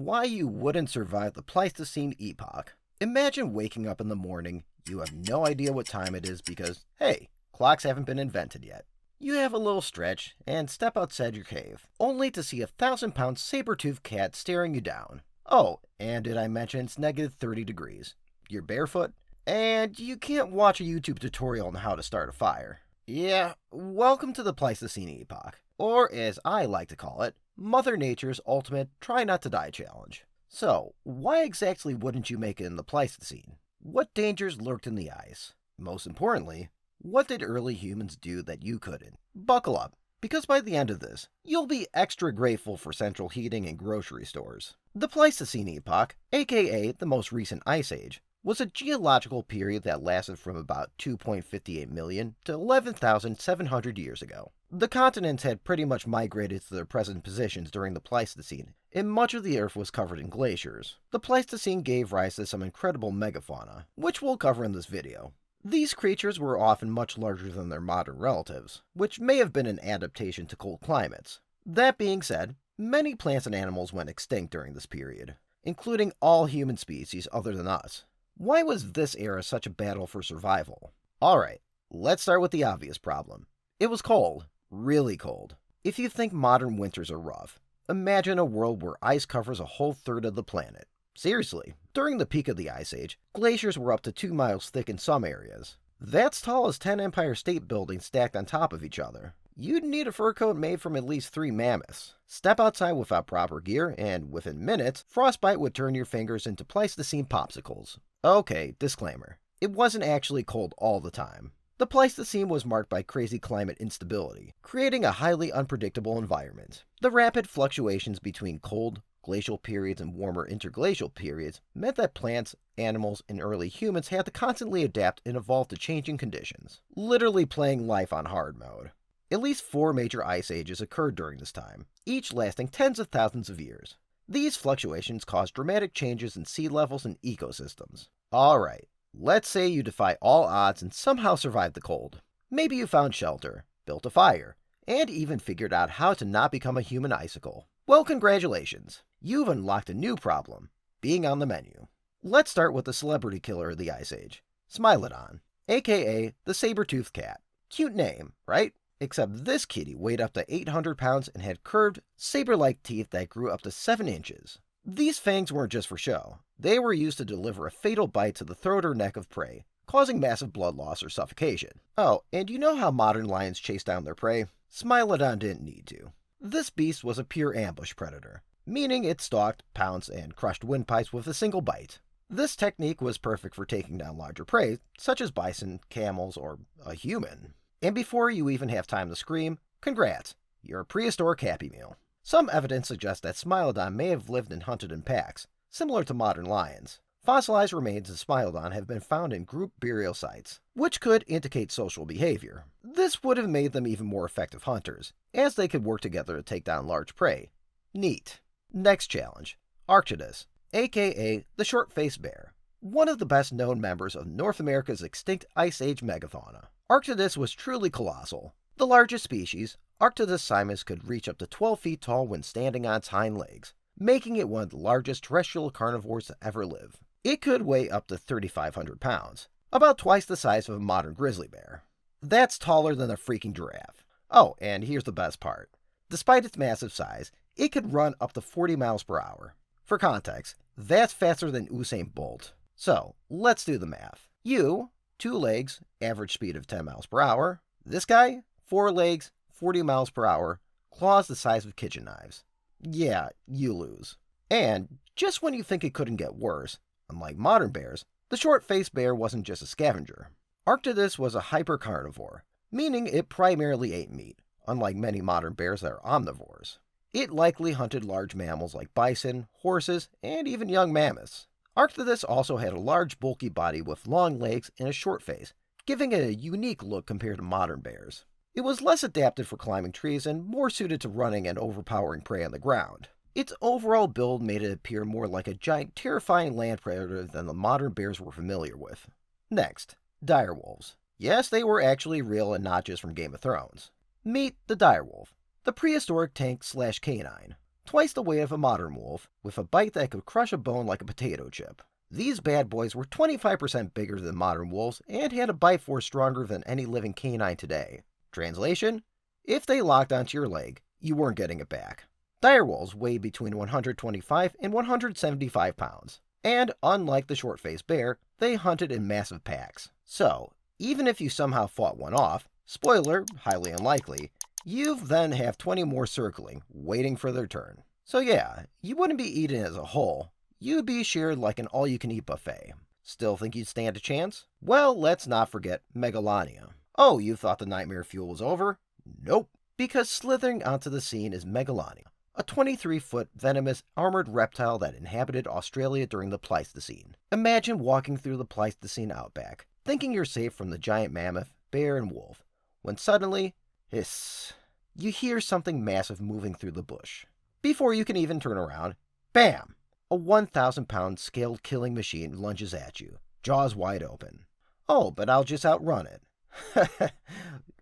Why you wouldn't survive the Pleistocene Epoch. Imagine waking up in the morning, you have no idea what time it is because, hey, clocks haven't been invented yet. You have a little stretch and step outside your cave, only to see a 1,000-pound saber-toothed cat staring you down. Oh, and did I mention it's negative 30 degrees? You're barefoot, and you can't watch a YouTube tutorial on how to start a fire. Yeah, welcome to the Pleistocene Epoch, or as I like to call it, Mother Nature's ultimate try not to die challenge. So, why exactly wouldn't you make it in the Pleistocene? What dangers lurked in the ice? Most importantly, what did early humans do that you couldn't? Buckle up, because by the end of this, you'll be extra grateful for central heating and grocery stores. The Pleistocene Epoch, aka the most recent ice age, was a geological period that lasted from about 2.58 million to 11,700 years ago. The continents had pretty much migrated to their present positions during the Pleistocene, and much of the Earth was covered in glaciers. The Pleistocene gave rise to some incredible megafauna, which we'll cover in this video. These creatures were often much larger than their modern relatives, which may have been an adaptation to cold climates. That being said, many plants and animals went extinct during this period, including all human species other than us. Why was this era such a battle for survival? Alright, let's start with the obvious problem. It was cold. Really cold. If you think modern winters are rough, imagine a world where ice covers a whole third of the planet. Seriously, during the peak of the Ice Age, glaciers were up to 2 miles thick in some areas. That's tall as 10 Empire State Buildings stacked on top of each other. You'd need a fur coat made from at least 3 mammoths. Step outside without proper gear, and within minutes, frostbite would turn your fingers into Pleistocene popsicles. Okay, disclaimer. It wasn't actually cold all the time. The Pleistocene was marked by crazy climate instability, creating a highly unpredictable environment. The rapid fluctuations between cold, glacial periods and warmer interglacial periods meant that plants, animals, and early humans had to constantly adapt and evolve to changing conditions, literally playing life on hard mode. At least 4 major ice ages occurred during this time, each lasting tens of thousands of years. These fluctuations caused dramatic changes in sea levels and ecosystems. Alright, let's say you defy all odds and somehow survived the cold. Maybe you found shelter, built a fire, and even figured out how to not become a human icicle. Well, congratulations. You've unlocked a new problem, being on the menu. Let's start with the celebrity killer of the Ice Age, Smilodon, aka the saber-toothed cat. Cute name, right? Except this kitty weighed up to 800 pounds and had curved, saber-like teeth that grew up to 7 inches. These fangs weren't just for show. They were used to deliver a fatal bite to the throat or neck of prey, causing massive blood loss or suffocation. Oh, and you know how modern lions chase down their prey? Smilodon didn't need to. This beast was a pure ambush predator, meaning it stalked, pounced, and crushed windpipes with a single bite. This technique was perfect for taking down larger prey, such as bison, camels, or a human. And before you even have time to scream, congrats, you're a prehistoric Happy Meal. Some evidence suggests that Smilodon may have lived and hunted in packs, similar to modern lions. Fossilized remains of Smilodon have been found in group burial sites, which could indicate social behavior. This would have made them even more effective hunters, as they could work together to take down large prey. Neat. Next challenge, Arctodus, aka the short-faced bear, one of the best known members of North America's extinct Ice Age megafauna. Arctodus was truly colossal. The largest species, Arctodus simus, could reach up to 12 feet tall when standing on its hind legs, making it one of the largest terrestrial carnivores to ever live. It could weigh up to 3,500 pounds, about twice the size of a modern grizzly bear. That's taller than a freaking giraffe. Oh, and here's the best part. Despite its massive size, it could run up to 40 miles per hour. For context, that's faster than Usain Bolt. So, let's do the math. You, 2 legs, average speed of 10 miles per hour. This guy, 4 legs, 40 miles per hour, claws the size of kitchen knives. Yeah, you lose. And just when you think it couldn't get worse, unlike modern bears, the short-faced bear wasn't just a scavenger. Arctodus was a hypercarnivore, meaning it primarily ate meat, unlike many modern bears that are omnivores. It likely hunted large mammals like bison, horses, and even young mammoths. Arctodus also had a large bulky body with long legs and a short face, giving it a unique look compared to modern bears. It was less adapted for climbing trees and more suited to running and overpowering prey on the ground. Its overall build made it appear more like a giant, terrifying land predator than the modern bears we're familiar with. Next, direwolves. Yes, they were actually real and not just from Game of Thrones. Meet the direwolf, the prehistoric tank/canine. twice the weight of a modern wolf, with a bite that could crush a bone like a potato chip. These bad boys were 25% bigger than modern wolves and had a bite force stronger than any living canine today. Translation? If they locked onto your leg, you weren't getting it back. Direwolves weighed between 125 and 175 pounds, and unlike the short-faced bear, they hunted in massive packs. So, even if you somehow fought one off, spoiler, highly unlikely, you then have 20 more circling, waiting for their turn. So yeah, you wouldn't be eaten as a whole, you'd be shared like an all-you-can-eat buffet. Still think you'd stand a chance? Well, let's not forget Megalania. Oh, you thought the nightmare fuel was over? Nope, because slithering onto the scene is Megalania, a 23-foot venomous armored reptile that inhabited Australia during the Pleistocene. Imagine walking through the Pleistocene outback, thinking you're safe from the giant mammoth, bear, and wolf, when suddenly, hiss, you hear something massive moving through the bush. Before you can even turn around, bam! A 1,000-pound scaled killing machine lunges at you, jaws wide open. Oh, but I'll just outrun it.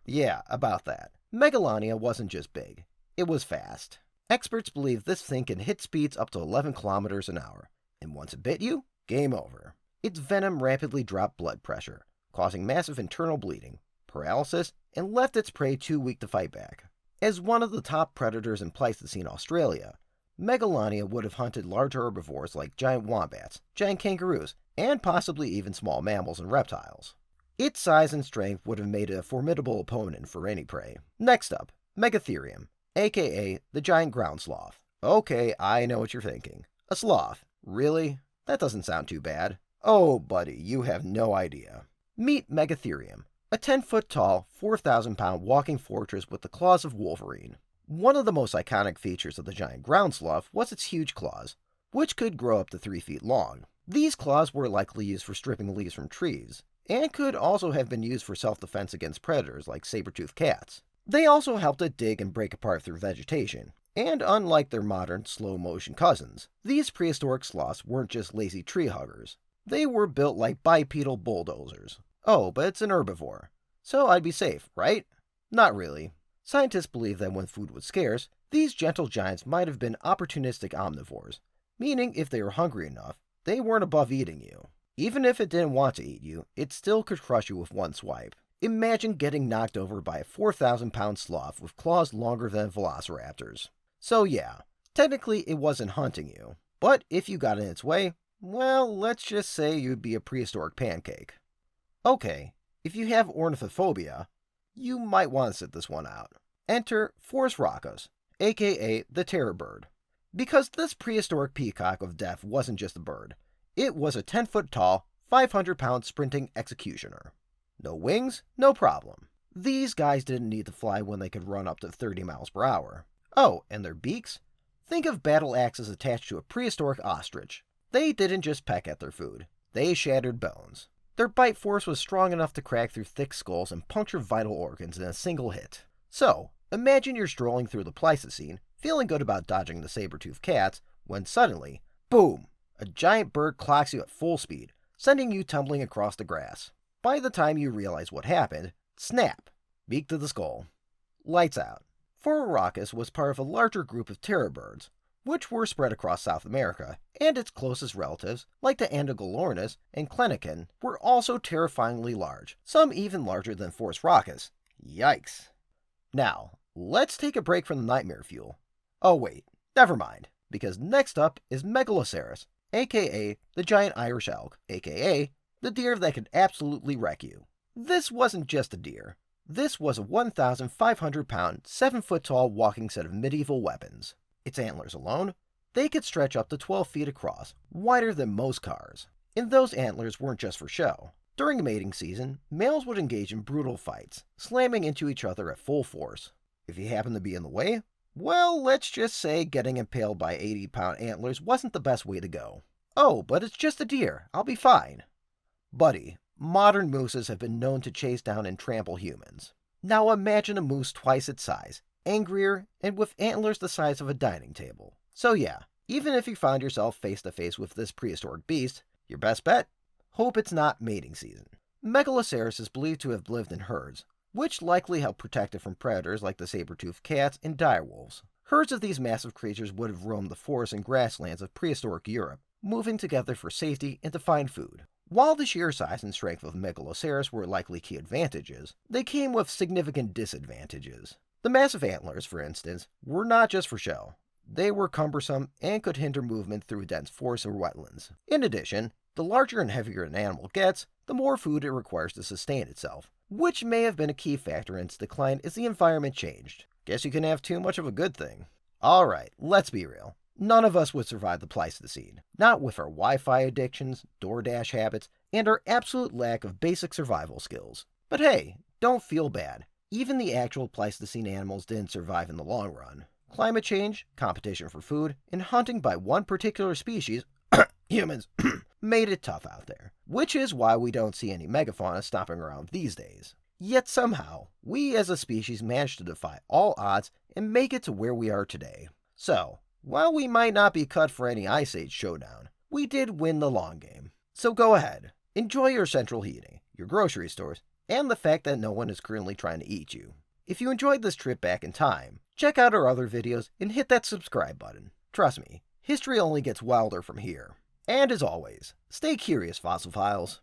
Yeah, about that. Megalania wasn't just big, it was fast. Experts believe this thing can hit speeds up to 11 kilometers an hour, and once it bit you, game over. Its venom rapidly dropped blood pressure, causing massive internal bleeding, paralysis, and left its prey too weak to fight back. As one of the top predators in Pleistocene Australia, Megalania would have hunted large herbivores like giant wombats, giant kangaroos, and possibly even small mammals and reptiles. Its size and strength would have made it a formidable opponent for any prey. Next up, Megatherium, aka the giant ground sloth. Okay, I know what you're thinking. A sloth? Really? That doesn't sound too bad. Oh, buddy, you have no idea. Meet Megatherium, a 10-foot tall, 4,000-pound walking fortress with the claws of Wolverine. One of the most iconic features of the giant ground sloth was its huge claws, which could grow up to 3 feet long. These claws were likely used for stripping leaves from trees, and could also have been used for self-defense against predators like saber-toothed cats. They also helped it dig and break apart through vegetation, and unlike their modern, slow-motion cousins, these prehistoric sloths weren't just lazy tree huggers. They were built like bipedal bulldozers. Oh, but it's an herbivore, so I'd be safe, right? Not really. Scientists believe that when food was scarce, these gentle giants might have been opportunistic omnivores, meaning if they were hungry enough, they weren't above eating you. Even if it didn't want to eat you, it still could crush you with one swipe. Imagine getting knocked over by a 4,000-pound sloth with claws longer than velociraptors. So yeah, technically it wasn't hunting you, but if you got in its way, well, let's just say you'd be a prehistoric pancake. Okay, if you have ornithophobia, you might want to sit this one out. Enter Phorusrhacos, aka the terror bird. Because this prehistoric peacock of death wasn't just a bird, it was a 10-foot tall, 500-pound sprinting executioner. No wings, no problem. These guys didn't need to fly when they could run up to 30 miles per hour. Oh, and their beaks? Think of battle axes attached to a prehistoric ostrich. They didn't just peck at their food, they shattered bones. Their bite force was strong enough to crack through thick skulls and puncture vital organs in a single hit. So, imagine you're strolling through the Pleistocene, feeling good about dodging the saber-toothed cats, when suddenly, boom! A giant bird clocks you at full speed, sending you tumbling across the grass. By the time you realize what happened, snap! Beak to the skull. Lights out. Phorusrhacos was part of a larger group of terror birds, which were spread across South America, and its closest relatives, like the Andogolornis and Clenican, were also terrifyingly large, some even larger than Phorusrhacos. Yikes. Now, let's take a break from the nightmare fuel. Oh wait, never mind, because next up is Megaloceros, aka the giant Irish elk, aka the deer that could absolutely wreck you. This wasn't just a deer. This was a 1,500-pound, 7-foot-tall walking set of medieval weapons. Its antlers alone, they could stretch up to 12 feet across, wider than most cars. And those antlers weren't just for show. During mating season, males would engage in brutal fights, slamming into each other at full force. If you happened to be in the way, well, let's just say getting impaled by 80-pound antlers wasn't the best way to go. Oh, but it's just a deer, I'll be fine. Buddy, modern mooses have been known to chase down and trample humans. Now imagine a moose twice its size, angrier, and with antlers the size of a dining table. So yeah, even if you found yourself face to face with this prehistoric beast, your best bet? Hope it's not mating season. Megaloceros is believed to have lived in herds, which likely helped protect it from predators like the saber-toothed cats and direwolves. Herds of these massive creatures would have roamed the forests and grasslands of prehistoric Europe, moving together for safety and to find food. While the sheer size and strength of Megaloceros were likely key advantages, they came with significant disadvantages. The massive antlers, for instance, were not just for show. They were cumbersome and could hinder movement through dense forests or wetlands. In addition, the larger and heavier an animal gets, the more food it requires to sustain itself, which may have been a key factor in its decline as the environment changed. Guess you can have too much of a good thing. Alright, let's be real. None of us would survive the Pleistocene, not with our Wi-Fi addictions, DoorDash habits, and our absolute lack of basic survival skills. But hey, don't feel bad. Even the actual Pleistocene animals didn't survive in the long run. Climate change, competition for food, and hunting by one particular species, humans, made it tough out there, which is why we don't see any megafauna stopping around these days. Yet somehow, we as a species managed to defy all odds and make it to where we are today. So, while we might not be cut for any Ice Age showdown, we did win the long game. So go ahead, enjoy your central heating, your grocery stores, and the fact that no one is currently trying to eat you. If you enjoyed this trip back in time, check out our other videos and hit that subscribe button. Trust me, history only gets wilder from here. And as always, stay curious, Fossil Files.